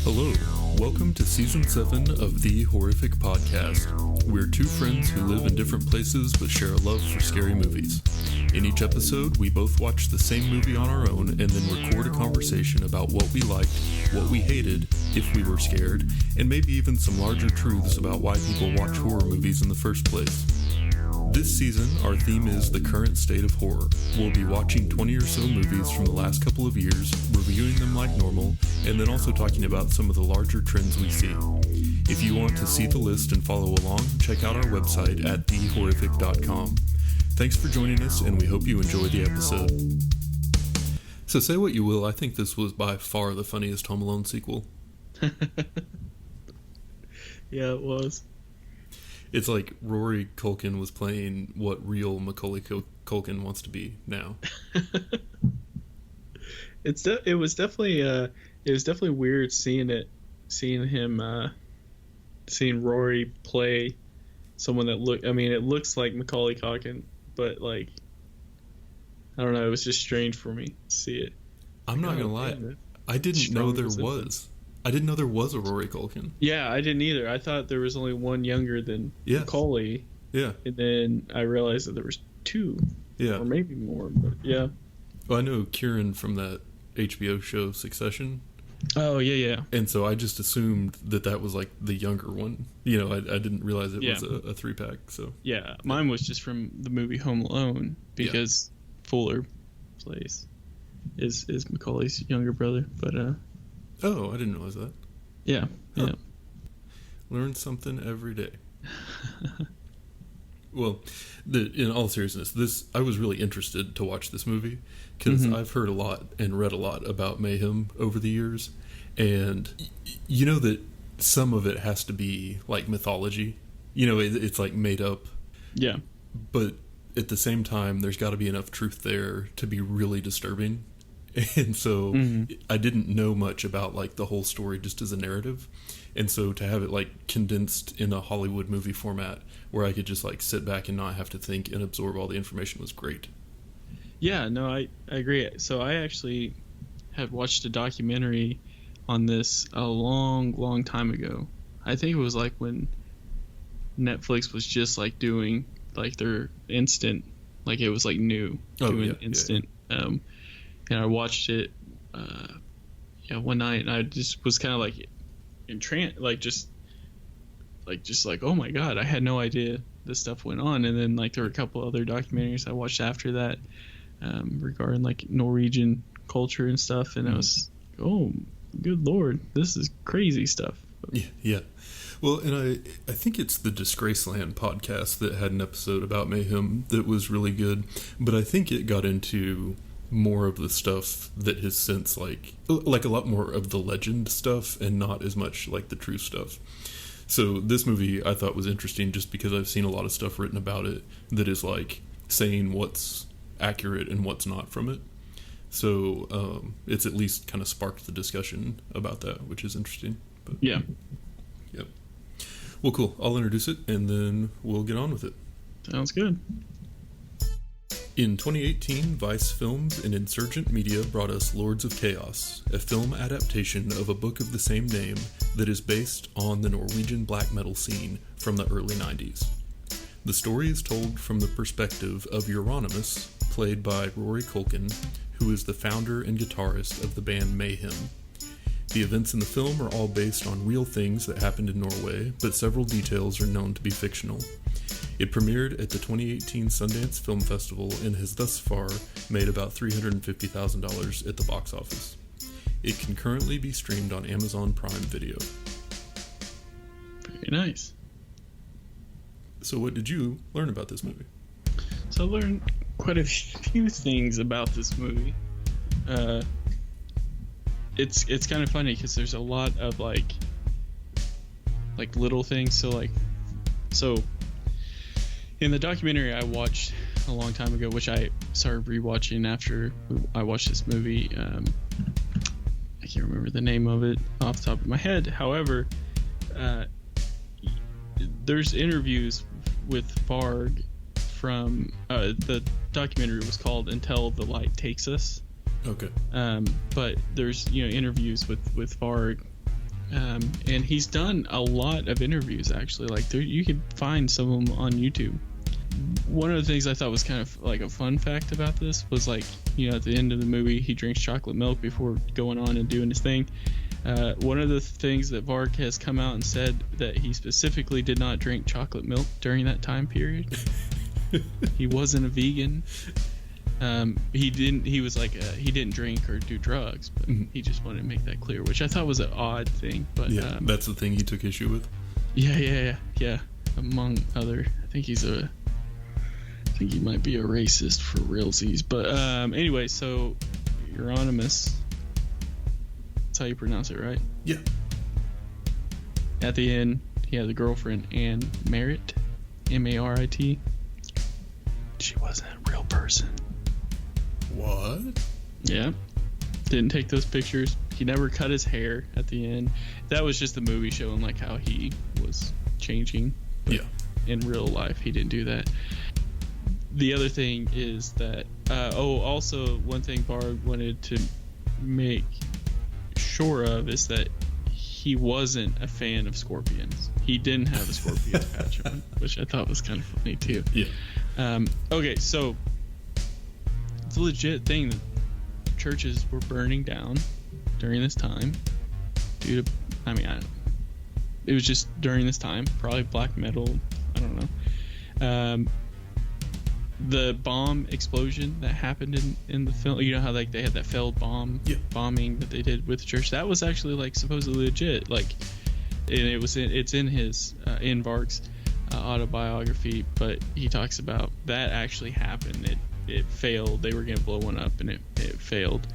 Hello, welcome to Season 7 of The Horrific Podcast. We're two friends who live in different places but share a love for scary movies. In each episode, we both watch the same movie on our own and then record a conversation about what we liked, what we hated, if we were scared, and maybe even some larger truths about why people watch horror movies in the first place. This season, our theme is the current state of horror. We'll be watching 20 or so movies from the last couple of years, reviewing them like normal, and then also talking about some of the larger trends we see. If you want to see the list and follow along, check out our website at thehorrific.com. Thanks for joining us, and we hope you enjoy the episode. So say what you will, I think this was by far the funniest Home Alone sequel. Yeah, it was. It's like Rory Culkin was playing what real Macaulay Culkin wants to be now. It was definitely weird seeing Rory play someone that it looks like Macaulay Culkin, but like, I don't know, it was just strange for me to see it. I'm not gonna lie, I didn't know there was. I didn't know there was a Rory Culkin. Yeah, I didn't either. I thought there was only one younger than Macaulay. Yeah. And then I realized that there was two. Yeah. Or maybe more, but yeah. Well, I know Kieran from that HBO show Succession. Oh, yeah. And so I just assumed that was like the younger one. You know, I didn't realize it was a 3-pack. So yeah, mine was just from the movie Home Alone because Fuller plays is Macaulay's younger brother, but oh, I didn't realize that. Yeah. Learn something every day. Well, in all seriousness, I was really interested to watch this movie because I've heard a lot and read a lot about Mayhem over the years, and you know that some of it has to be like mythology. You know, it's like made up. Yeah. But at the same time, there's got to be enough truth there to be really disturbing. And so I didn't know much about like the whole story just as a narrative. And so to have it like condensed in a Hollywood movie format where I could just like sit back and not have to think and absorb all the information was great. Yeah, no, I agree. So I actually had watched a documentary on this a long time ago. I think it was like when Netflix was just like doing like their instant, like it was like new instant. And I watched it, one night, and I just was kind of like entranced, just like, oh my god, I had no idea this stuff went on. And then like there were a couple other documentaries I watched after that, regarding like Norwegian culture and stuff, and I was, oh, good lord, this is crazy stuff. Yeah. Well, and I think it's the Disgraceland podcast that had an episode about Mayhem that was really good, but I think it got into more of the stuff that has since like a lot more of the legend stuff and not as much like the true stuff. So this movie I thought was interesting just because I've seen a lot of stuff written about it that is like saying what's accurate and what's not from it. So it's at least kind of sparked the discussion about that, which is interesting. But, yeah. Yep. Well, cool. I'll introduce it and then we'll get on with it. Sounds good. In 2018, Vice Films and Insurgent Media brought us Lords of Chaos, a film adaptation of a book of the same name that is based on the Norwegian black metal scene from the early 90s. The story is told from the perspective of Euronymous, played by Rory Culkin, who is the founder and guitarist of the band Mayhem. The events in the film are all based on real things that happened in Norway, but several details are known to be fictional. It premiered at the 2018 Sundance Film Festival and has thus far made about $350,000 at the box office. It can currently be streamed on Amazon Prime Video. Very nice. So what did you learn about this movie? So I learned quite a few things about this movie. It's kind of funny because there's a lot of like little things. So in the documentary I watched a long time ago, which I started rewatching after I watched this movie, I can't remember the name of it off the top of my head. However, there's interviews with Varg from the documentary was called Until the Light Takes Us. Okay. But there's interviews with Varg And he's done a lot of interviews, actually. Like, you could find some of them on YouTube. One of the things I thought was kind of like a fun fact about this was, like, at the end of the movie, he drinks chocolate milk before going on and doing his thing. One of the things that Varg has come out and said that he specifically did not drink chocolate milk during that time period. He wasn't a vegan. He didn't drink or do drugs, but he just wanted to make that clear, which I thought was an odd thing. But yeah, that's the thing he took issue with. Yeah. Among other, I think he might be a racist for realsies. But anyway, so Euronymous, that's how you pronounce it, right? Yeah. At the end, he had a girlfriend, Anne Merritt, Marit. She wasn't a real person. What? Yeah. Didn't take those pictures. He never cut his hair at the end. That was just the movie showing, like, how he was changing. But yeah. In real life, he didn't do that. The other thing is that also one thing Varg wanted to make sure of is that he wasn't a fan of scorpions. He didn't have a scorpion patch on, which I thought was kind of funny too. Yeah. Okay, so it's a legit thing that churches were burning down during this time due to, it was just during this time, probably black metal, I don't know. The bomb explosion that happened in the film, you know how, like, they had that failed bombing that they did with the church, that was actually, like, supposedly legit, like, and it's in his in Varg's autobiography, but he talks about that actually happened. It failed. They were gonna blow one up and it failed,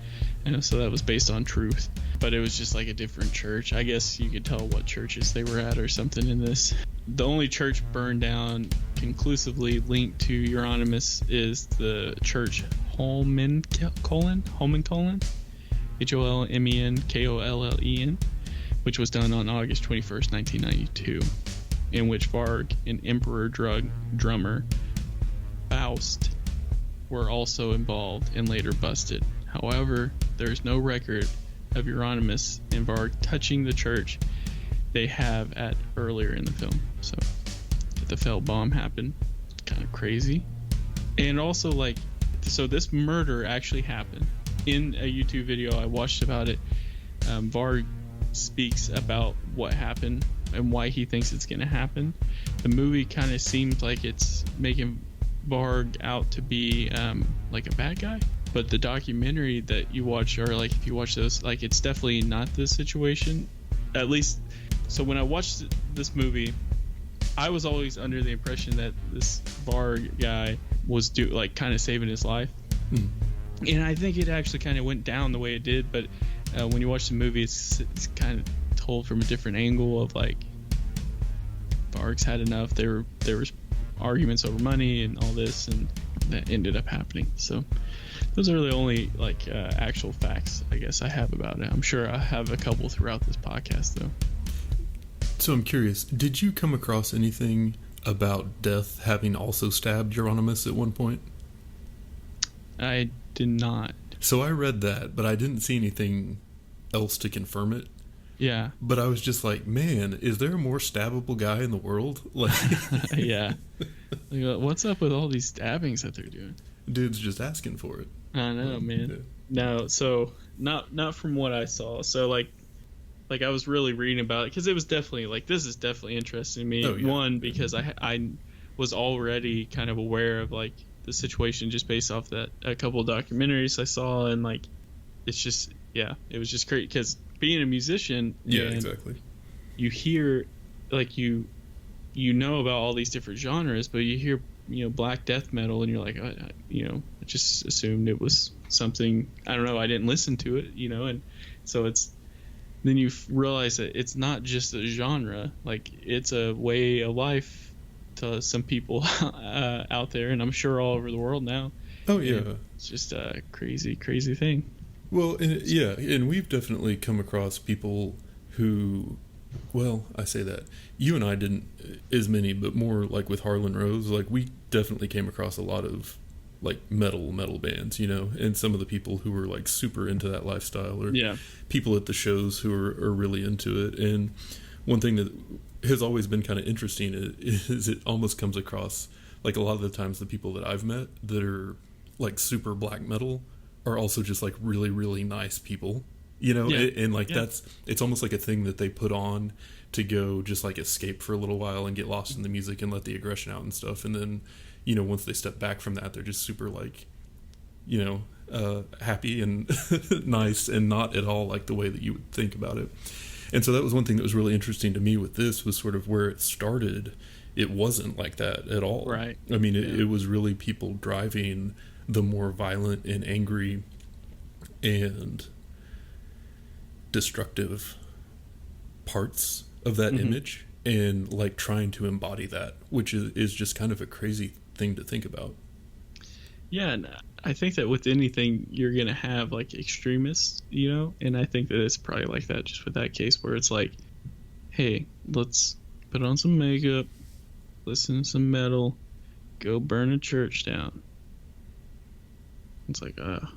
and so that was based on truth, but it was just like a different church. I guess you could tell what churches they were at or something in this. The only church burned down conclusively linked to Euronymous is the church Holmenkollen, HOLMENKOLLEN, which was done on August 21st, 1992, in which Varg and Emperor drummer Faust were also involved and later busted. However, there is no record of Euronymous and Varg touching the church they have at earlier in the film. So the failed bomb happened. It's kind of crazy. And also, like, so this murder actually happened. In a YouTube video I watched about it, Varg speaks about what happened and why he thinks it's going to happen. The movie kind of seems like it's making Varg out to be like a bad guy, but the documentary that you watch, or like if you watch those, like, it's definitely not this situation, at least. So when I watched this movie, I was always under the impression that this Varg guy was kind of saving his life. And I think it actually kind of went down the way it did, but when you watch the movie, it's kind of told from a different angle of, like, Varg's had enough. There was arguments over money and all this, and that ended up happening. So those are the only, like, actual facts I guess I have about it. I'm sure I have a couple throughout this podcast though. So I'm curious, did you come across anything about Death having also stabbed Euronymous at one point? I did not. So I read that, but I didn't see anything else to confirm it. Yeah. But I was just like, man, is there a more stabbable guy in the world? Like, yeah. Like, what's up with all these stabbings that they're doing? Dude's just asking for it. I know, man. Yeah. No, so not from what I saw. So like I was really reading about it because it was definitely, like, this is definitely interesting to me. Oh, yeah. One, because I was already kind of aware of, like, the situation just based off that a couple of documentaries I saw, and, like, it's just, yeah, it was just great because being a musician, yeah, exactly, you hear, like, you know about all these different genres, but you hear, black death metal, and you're like, I just assumed it was something, I don't know, I didn't listen to it, and so then you realize that it's not just a genre, like, it's a way of life to some people out there, and I'm sure all over the world now. Oh yeah, and it's just a crazy thing. Well, and we've definitely come across people who, well, I say that you and I didn't as many, but more like with Harlan Rose, like, we definitely came across a lot of like metal bands, you know, and some of the people who are like super into that lifestyle, or people at the shows who are really into it. And one thing that has always been kind of interesting is it almost comes across like a lot of the times the people that I've met that are like super black metal are also just like really, really nice people, you know, and like it's almost like a thing that they put on to go just like escape for a little while and get lost in the music and let the aggression out and stuff. And then, you know, once they step back from that, they're just super like, you know, happy and nice, and not at all like the way that you would think about it. And so that was one thing that was really interesting to me with this, was sort of where it started. It wasn't like that at all. Right. I mean, it was really people driving the more violent and angry and destructive parts of that image, and like trying to embody that, which is just kind of a crazy thing to think about. Yeah, and I think that with anything, you're going to have like extremists, you know, and I think that it's probably like that just with that case, where it's like, hey, let's put on some makeup, listen to some metal, go burn a church down. It's like, I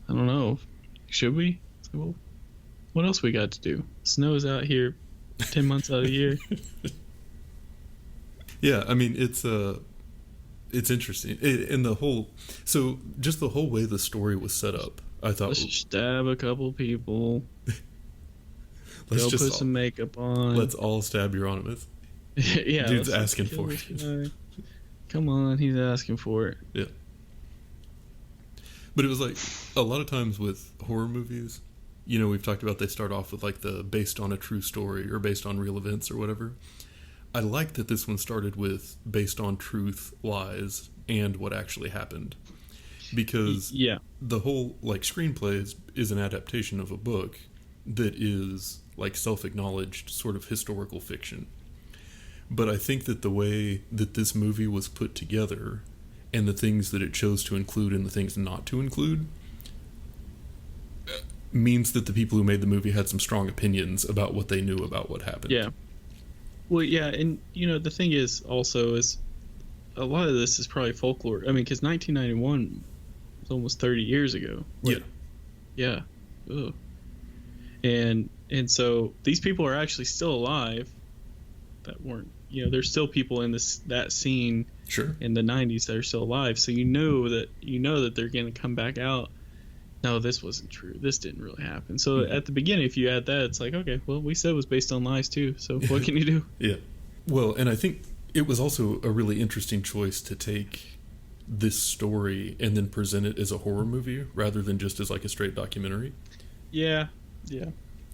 don't know, should we? It's like, well, what else we got to do? Snow's out here 10 months out of the year. Yeah, I mean, it's interesting. And the whole way the story was set up, I thought, let's stab a couple people. Let's go just put some makeup on. Let's all stab Euronymous. Yeah, dude's asking for it. Come on, he's asking for it. Yeah. But it was like a lot of times with horror movies, you know, we've talked about they start off with like the based on a true story or based on real events or whatever. I like that this one started with based on truth, lies, and what actually happened. Because the whole like screenplay is an adaptation of a book that is like self-acknowledged sort of historical fiction. But I think that the way that this movie was put together and the things that it chose to include and the things not to include means that the people who made the movie had some strong opinions about what they knew about what happened. Yeah. Well, yeah, and, you know, the thing is also is a lot of this is probably folklore. I mean, because 1991 was almost 30 years ago. Like, yeah. Ugh. And so these people are actually still alive that weren't, you know, there's still people in that scene in the 90s that are still alive. So you know that they're going to come back out. No, this wasn't true. This didn't really happen. So at the beginning, if you add that, it's like, okay, well, we said it was based on lies too. So what can you do? Yeah. Well, and I think it was also a really interesting choice to take this story and then present it as a horror movie rather than just as like a straight documentary. Yeah. Yeah.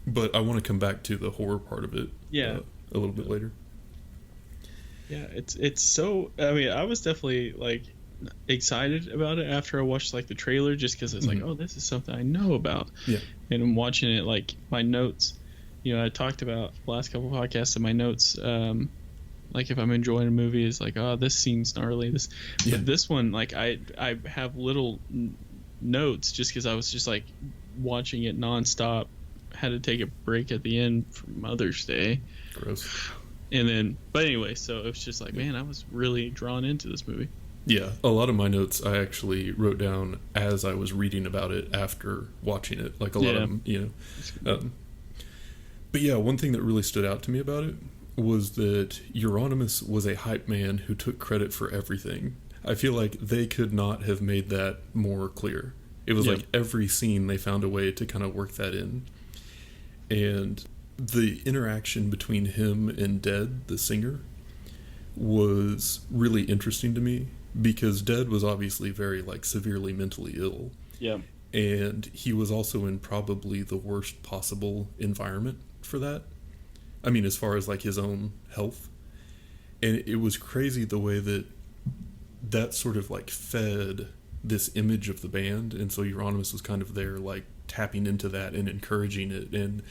But I want to come back to the horror part of it a little bit later. Yeah, it's so, I mean, I was definitely like excited about it after I watched like the trailer, just because it's like, oh, this is something I know about. Yeah. And I'm watching it, like my notes, you know, I talked about the last couple of podcasts and my notes, like if I'm enjoying a movie, it's like, oh, this scene's gnarly. But this one, like I have little notes just because I was just like watching it nonstop. Had to take a break at the end for Mother's Day. Gross. And then, but anyway, so it was just like, man, I was really drawn into this movie. Yeah, a lot of my notes I actually wrote down as I was reading about it after watching it. Like a lot of them, you know. But yeah, one thing that really stood out to me about it was that Euronymous was a hype man who took credit for everything. I feel like they could not have made that more clear. It was like every scene they found a way to kind of work that in. And the interaction between him and Dead, the singer, was really interesting to me because Dead was obviously very like severely mentally ill. Yeah. And he was also in probably the worst possible environment for that. I mean, as far as like his own health. And it was crazy the way that sort of like fed this image of the band. And so Euronymous was kind of there like tapping into that and encouraging it and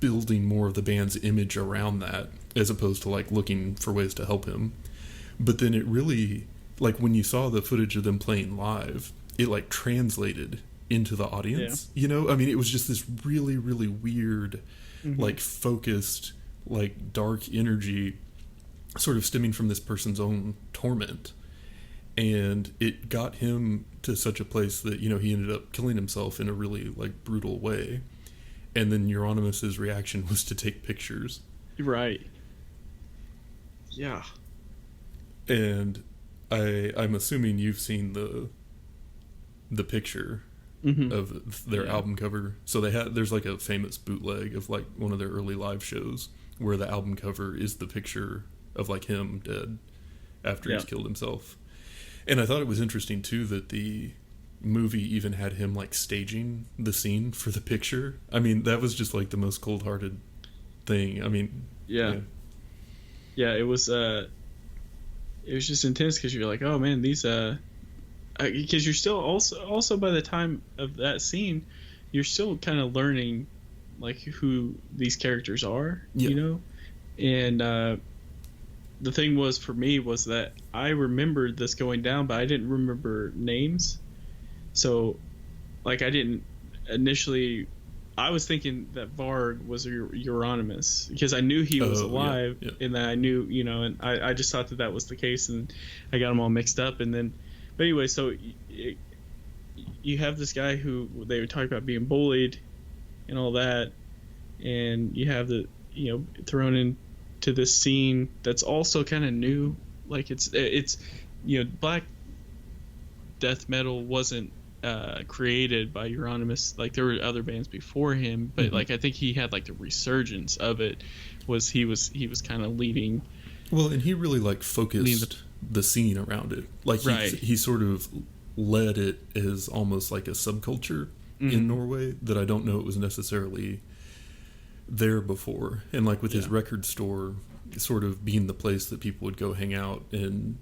building more of the band's image around that as opposed to like looking for ways to help him. But then it really, like when you saw the footage of them playing live, it like translated into the audience. You know, I mean, it was just this really, really weird, like focused, like dark energy sort of stemming from this person's own torment. and it got him to such a place that, he ended up killing himself in a really like brutal way. And then Euronymous' reaction was to take pictures. Right. Yeah. And I'm assuming you've seen the picture of their album cover. So there's like a famous bootleg of like one of their early live shows where the album cover is the picture of like him dead after he's killed himself. And I thought it was interesting too that the movie even had him like staging the scene for the picture. I mean, that was just like the most cold-hearted thing. I mean, yeah, it was just intense because you're like, oh man, these because you're still also by the time of that scene, you're still kind of learning like who these characters are, and the thing was for me was that I remembered this going down, but I didn't remember names. So, like, I didn't initially. I was thinking that Varg was Euronymous because I knew he was alive, and that I knew, and I just thought that was the case, and I got them all mixed up. And then, but anyway, so you have this guy who they were talking about being bullied and all that, and you have the thrown into this scene that's also kind of new. Like it's black death metal wasn't created by Euronymous. Like there were other bands before him, but like I think he had like the resurgence of it. He was kind of leading. Well, and he really like focused the scene around it. Like he sort of led it as almost like a subculture in Norway that I don't know it was necessarily there before. And like with his record store sort of being the place that people would go hang out and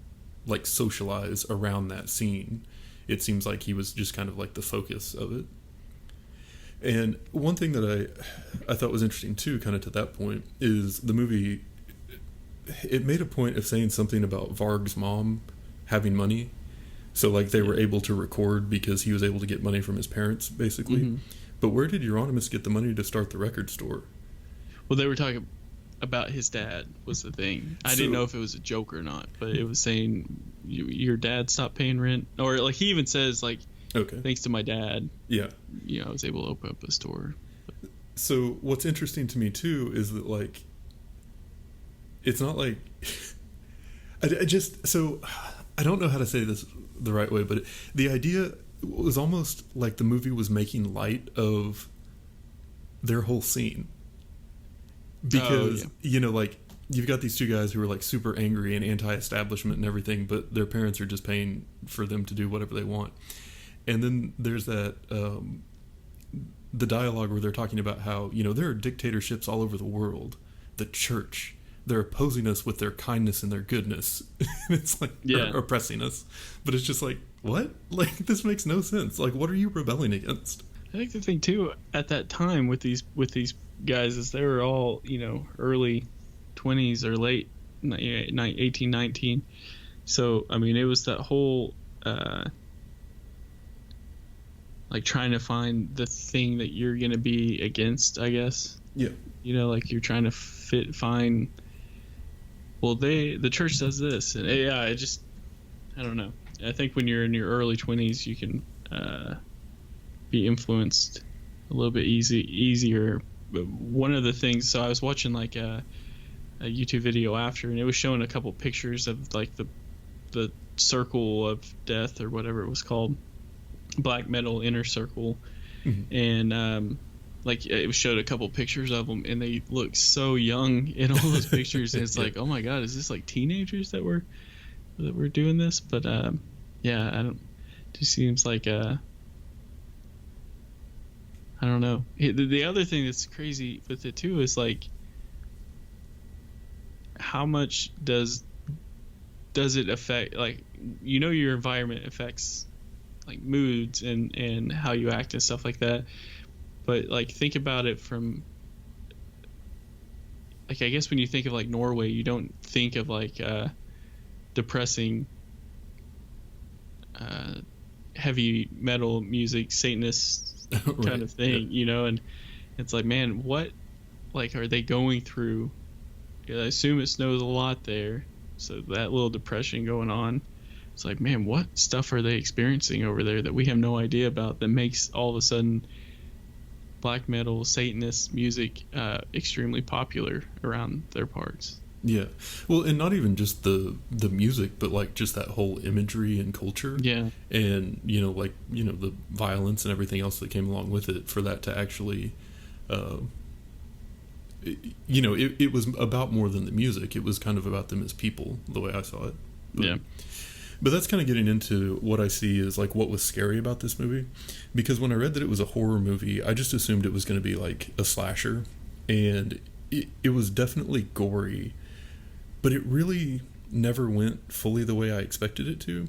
like socialize around that scene, it seems like he was just kind of like the focus of it. And one thing that I thought was interesting too, kind of to that point, is the movie, it made a point of saying something about Varg's mom having money. So like they were able to record because he was able to get money from his parents, basically. But where did Euronymous get the money to start the record store? Well, they were talking about his dad was the thing. I didn't know if it was a joke or not, but it was saying your dad stopped paying rent, or like he even says like, thanks to my dad, I was able to open up a store. So what's interesting to me too is that like it's not like I don't know how to say this the right way, but the idea was almost like the movie was making light of their whole scene. Because, like, you've got these two guys who are, like, super angry and anti-establishment and everything, but their parents are just paying for them to do whatever they want. And then there's that, the dialogue where they're talking about how, there are dictatorships all over the world. The church, they're opposing us with their kindness and their goodness. It's like, they're oppressing us. But it's just like, what? Like, this makes no sense. Like, what are you rebelling against? I think the thing, too, at that time with these guys is they were all early 20s or late 18, 19. So I mean it was that whole like trying to find the thing that you're gonna be against, I guess. Like you're trying to find the church does this, and I don't know. I think when you're in your early 20s you can be influenced a little bit easier. But one of the things, so I was watching like a YouTube video after, and it was showing a couple pictures of like the circle of death or whatever it was called, black metal inner circle, and like it showed a couple pictures of them, and they look so young in all those pictures. And it's like, oh my god, is this like teenagers that were doing this? But I don't. It just seems like I don't know. The other thing that's crazy with it too is like, how much does it affect, like, your environment affects like moods and how you act and stuff like that. But like think about it from like, I guess when you think of like Norway, you don't think of like depressing heavy metal music, Satanist kind of thing, and it's like, man, what like are they going through? I assume it snows a lot there, so that little depression going on. it's like, man, what stuff are they experiencing over there that we have no idea about that makes all of a sudden black metal, Satanist music extremely popular around their parts. Yeah. Well, and not even just the music, but like just that whole imagery and culture. Yeah. And, like, the violence and everything else that came along with it, for that to actually, it was about more than the music. It was kind of about them as people, the way I saw it. But that's kind of getting into what I see as like what was scary about this movie. Because when I read that it was a horror movie, I just assumed it was going to be like a slasher. And it was definitely gory, but it really never went fully the way I expected it to.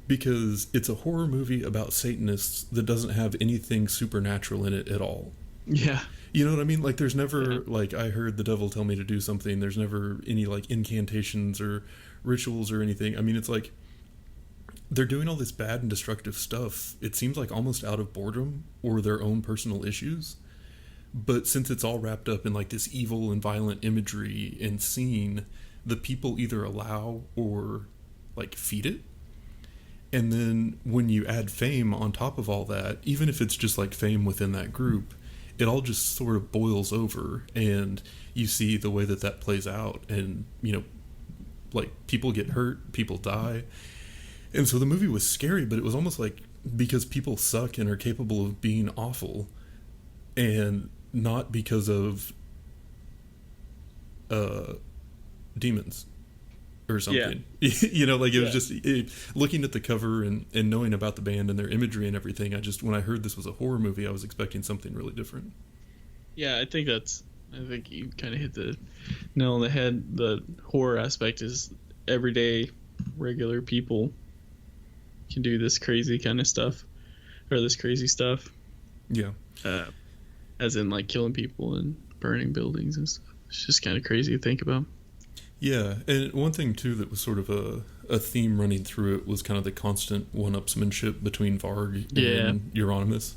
Because it's a horror movie about Satanists that doesn't have anything supernatural in it at all. Yeah. You know what I mean? Like, there's never, like, I heard the devil tell me to do something. There's never any, like, incantations or rituals or anything. I mean, it's like, they're doing all this bad and destructive stuff. It seems like almost out of boredom or their own personal issues. But since it's all wrapped up in, like, this evil and violent imagery and scene, the people either allow or, like, feed it. And then when you add fame on top of all that, even if it's just, like, fame within that group, it all just sort of boils over, and you see the way that plays out, and, like, people get hurt, people die. And so the movie was scary, but it was almost like because people suck and are capable of being awful, and not because of demons or something. Yeah. Like, it was just looking at the cover and knowing about the band and their imagery and everything. When I heard this was a horror movie, I was expecting something really different. Yeah, I think you kind of hit the nail on the head. The horror aspect is everyday, regular people can do this crazy kind of stuff, or this crazy stuff. Yeah. As in, like, killing people and burning buildings and stuff. It's just kind of crazy to think about. Yeah, and one thing, too, that was sort of a theme running through it was kind of the constant one-upsmanship between Varg and Euronymous.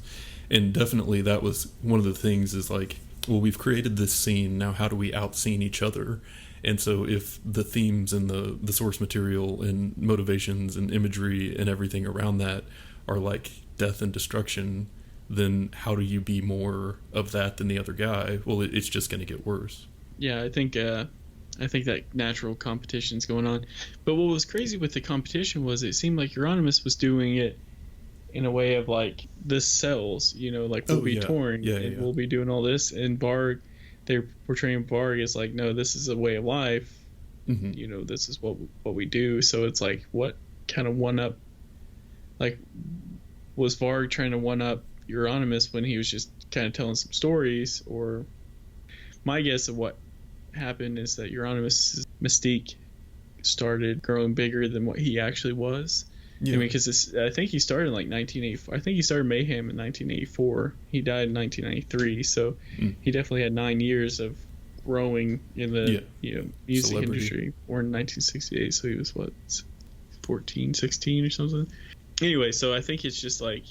And definitely that was one of the things is, like, well, we've created this scene, now how do we out-scene each other? And so if the themes and the source material and motivations and imagery and everything around that are, like, death and destruction, then how do you be more of that than the other guy? Well, it's just going to get worse. Yeah, I think that natural competition's going on. But what was crazy with the competition was it seemed like Euronymous was doing it in a way of, like, this sells, like, we'll be touring and we'll be doing all this. And Varg, they're portraying Varg as, like, no, this is a way of life. Mm-hmm. This is what we do. So it's like, what kind of one-up, like, was Varg trying to one-up Euronymous when he was just kind of telling some stories? Or my guess of what happened is that Euronymous' mystique started growing bigger than what he actually was. Yeah. I mean, because I think he started in, like, 1984. I think he started Mayhem in 1984. He died in 1993. So he definitely had 9 years of growing in the music celebrity industry. Born in 1968, so he was 14, 16 or something. Anyway, so I think it's just like,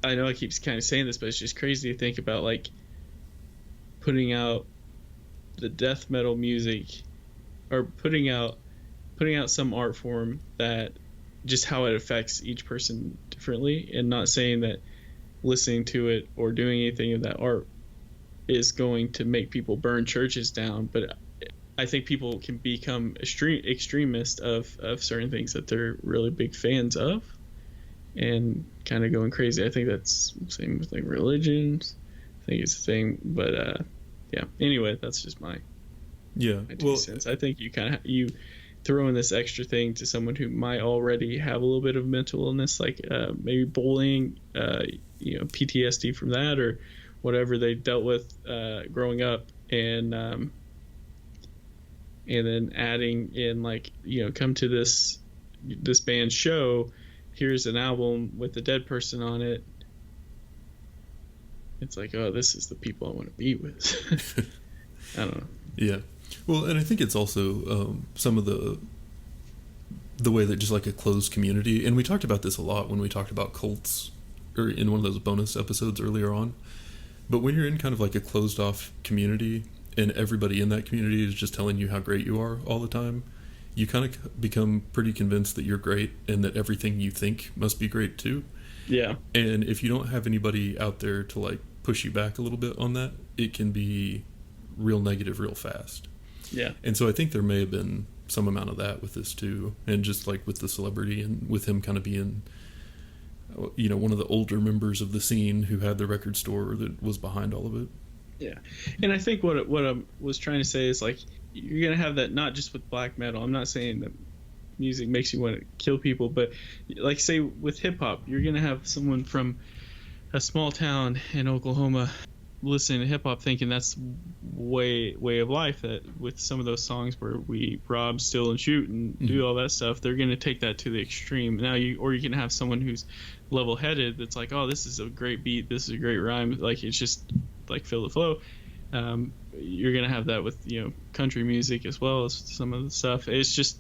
I know I keep kind of saying this, but it's just crazy to think about, like, putting out the death metal music, or putting out some art form that just how it affects each person differently, and not saying that listening to it or doing anything of that art is going to make people burn churches down. But I think people can become extremist of certain things that they're really big fans of, and kind of going crazy. I think that's the same with, like, religions. I think it's the same, but anyway, that's just my 2 cents. I think you throw in this extra thing to someone who might already have a little bit of mental illness, like maybe bullying, PTSD from that, or whatever they dealt with growing up, and then adding in, like, come to this band's show, here's an album with a dead person on it. It's like, oh, this is the people I want to be with. I don't know. Yeah. Well, and I think it's also some of the way that just, like, a closed community, and we talked about this a lot when we talked about cults, or in one of those bonus episodes earlier on, but when you're in kind of like a closed off community and everybody in that community is just telling you how great you are all the time, you kind of become pretty convinced that you're great and that everything you think must be great too. Yeah. And if you don't have anybody out there to like push you back a little bit on that, it can be real negative real fast. Yeah. And so I think there may have been some amount of that with this too, and just like with the celebrity and with him kind of being, you know, one of the older members of the scene who had the record store that was behind all of it. Yeah. And I think what I was trying to say is, like, you're going to have that not just with black metal. I'm not saying that music makes you want to kill people, but like, say with hip hop, you're going to have someone from a small town in Oklahoma listening to hip hop thinking that's way of life, that with some of those songs where we rob, steal, and shoot and do all that stuff, they're going to take that to the extreme. Now you can have someone who's level headed that's like, oh, this is a great beat, this is a great rhyme, like, it's just like feel the flow. You're going to have that with, you know, country music as well as some of the stuff. It's just,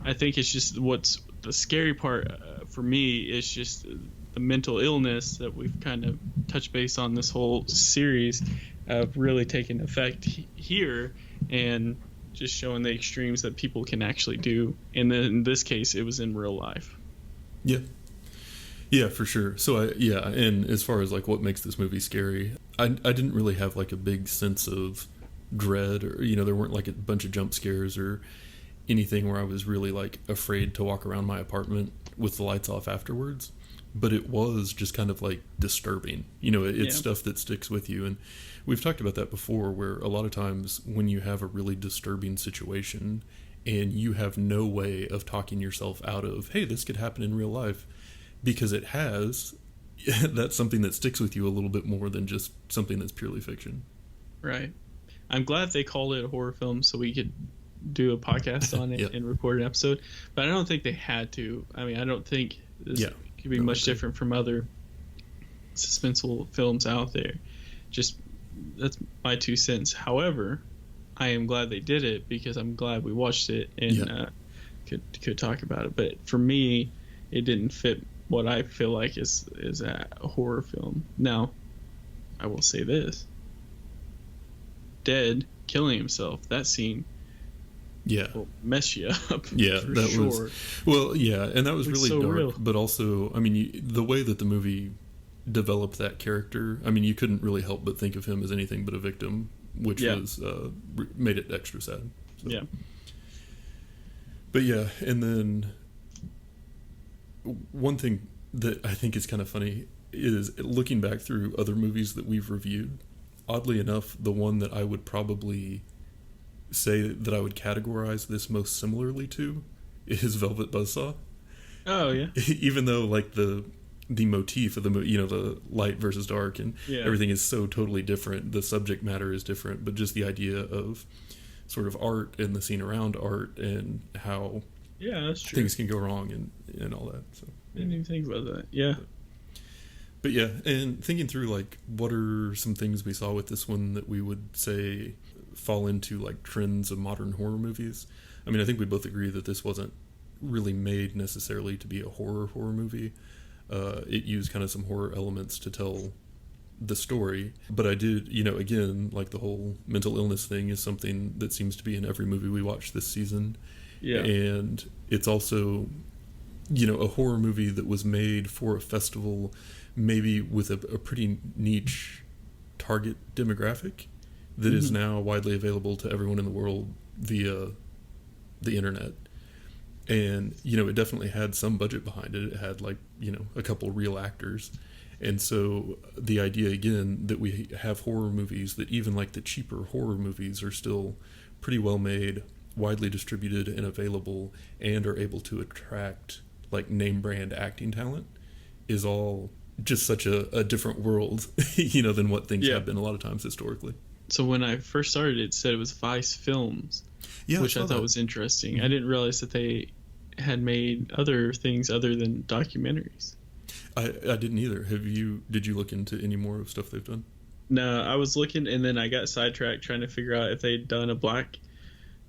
I think it's just what's the scary part for me is just the mental illness that we've kind of touched base on this whole series of really taking effect here, and just showing the extremes that people can actually do. And then in this case, it was in real life. Yeah, for sure. So and as far as like what makes this movie scary, I didn't really have like a big sense of dread, or, you know, there weren't like a bunch of jump scares or anything where I was really like afraid to walk around my apartment with the lights off afterwards. But it was just kind of like disturbing. You know, it's stuff that sticks with you. And we've talked about that before, where a lot of times when you have a really disturbing situation and you have no way of talking yourself out of, hey, this could happen in real life, because it has, that's something that sticks with you a little bit more than just something that's purely fiction. Right. I'm glad they called it a horror film so we could do a podcast on it and record an episode. But I don't think they had to. I mean, I don't think this could be much different from other suspenseful films out there. Just, that's my 2 cents. However, I am glad they did it, because I'm glad we watched it and could talk about it. But for me, it didn't fit what I feel like is a horror film. Now, I will say this: Dead killing himself, that scene will mess you up. Yeah, that sure. was and that was really so dark. Real. But also, I mean, the way that the movie developed that character, I mean, you couldn't really help but think of him as anything but a victim, which was made it extra sad. So. Yeah. But yeah, and then one thing that I think is kind of funny is, looking back through other movies that we've reviewed, oddly enough, the one that I would probably say that I would categorize this most similarly to is Velvet Buzzsaw. Oh, yeah. Even though, like, the motif of the movie, you know, the light versus dark and everything is so totally different, the subject matter is different, but just the idea of sort of art and the scene around art and how that's true. Things can go wrong and all that. So I didn't even think about that. Yeah. But yeah, and thinking through, like, what are some things we saw with this one that we would say fall into, like, trends of modern horror movies? I mean, I think we both agree that this wasn't really made necessarily to be a horror movie. It used kind of some horror elements to tell the story. But I did, you know, again, like, the whole mental illness thing is something that seems to be in every movie we watch this season. Yeah. And it's also, you know, a horror movie that was made for a festival, maybe with a pretty niche target demographic that is now widely available to everyone in the world via the internet. And, you know, it definitely had some budget behind it. It had, like, you know, a couple real actors. And so the idea, again, that we have horror movies that even, like, the cheaper horror movies are still pretty well made, widely distributed and available, and are able to attract, like, name brand acting talent, is all just such a different world, you know, than what things have been a lot of times historically. So when I first started, it said it was Vice Films, which I thought was interesting. I didn't realize that they had made other things other than documentaries. I didn't either. Did you look into any more of stuff they've done? No, I was looking, and then I got sidetracked trying to figure out if they'd done a black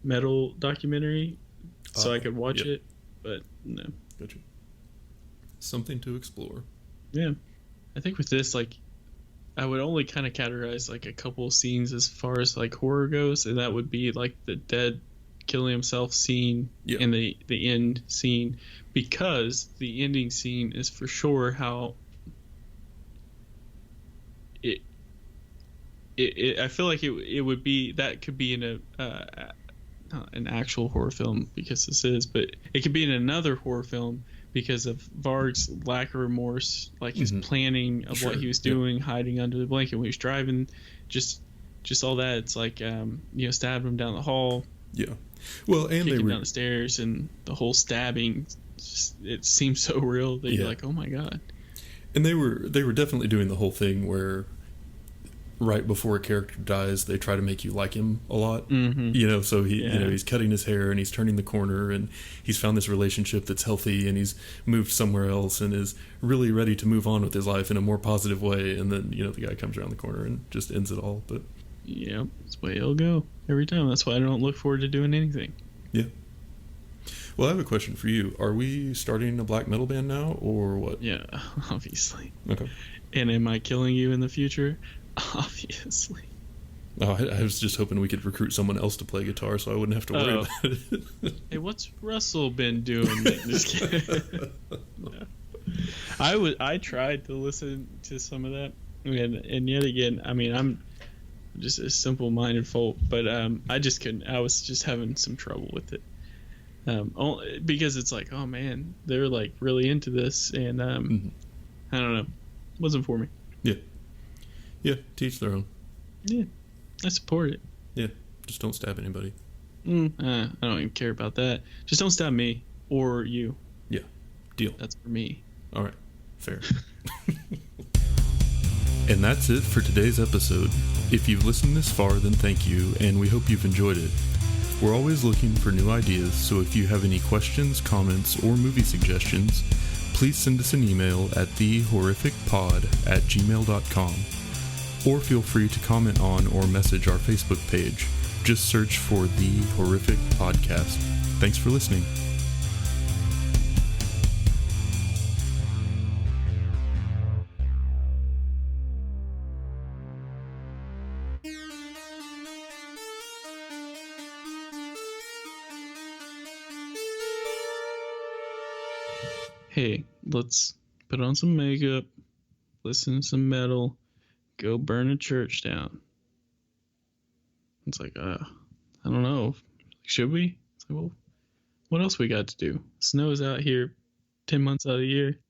metal documentary so I could watch it, but no. Gotcha. Something to explore. Yeah. I think with this, like, I would only kind of categorize, like, a couple scenes as far as, like, horror goes, and that would be, like, the dead killing himself scene and the end scene, because the ending scene is for sure how it I feel like it would be, that could be in not an actual horror film, because this is, but it could be in another horror film because of Varg's lack of remorse, like his planning of what he was doing, hiding under the blanket when he was driving, just all that. It's like stabbing him down the hall. Yeah. Well, and kicking down the stairs, and the whole stabbing, it seems so real that you're like, oh my god. And they were definitely doing the whole thing where right before a character dies, they try to make you like him a lot. So he's cutting his hair and he's turning the corner and he's found this relationship that's healthy and he's moved somewhere else and is really ready to move on with his life in a more positive way. And then, the guy comes around the corner and just ends it all. But yeah, that's the way it'll go every time. That's why I don't look forward to doing anything. Yeah. Well, I have a question for you. Are we starting a black metal band now, or what? Yeah, obviously. Okay. And am I killing you in the future? Obviously. Oh, I was just hoping we could recruit someone else to play guitar so I wouldn't have to worry about it. Hey, what's Russell been doing? Just kidding. No. I tried to listen to some of that, and yet again, I mean, I'm just a simple-minded folk, but I just couldn't. I was just having some trouble with it, because it's like, oh man, they're like really into this, and I don't know, it wasn't for me. Yeah, teach their own. Yeah, I support it. Yeah, just don't stab anybody. I don't even care about that. Just don't stab me or you. Yeah, deal. That's for me. All right, fair. And that's it for today's episode. If you've listened this far, then thank you, and we hope you've enjoyed it. We're always looking for new ideas, so if you have any questions, comments, or movie suggestions, please send us an email at thehorrificpod@gmail.com. Or feel free to comment on or message our Facebook page. Just search for The Horrific Podcast. Thanks for listening. Hey, let's put on some makeup, listen to some metal, go burn a church down. It's like, I don't know. Should we? It's like, well, what else we got to do? Snow's out here 10 months out of the year.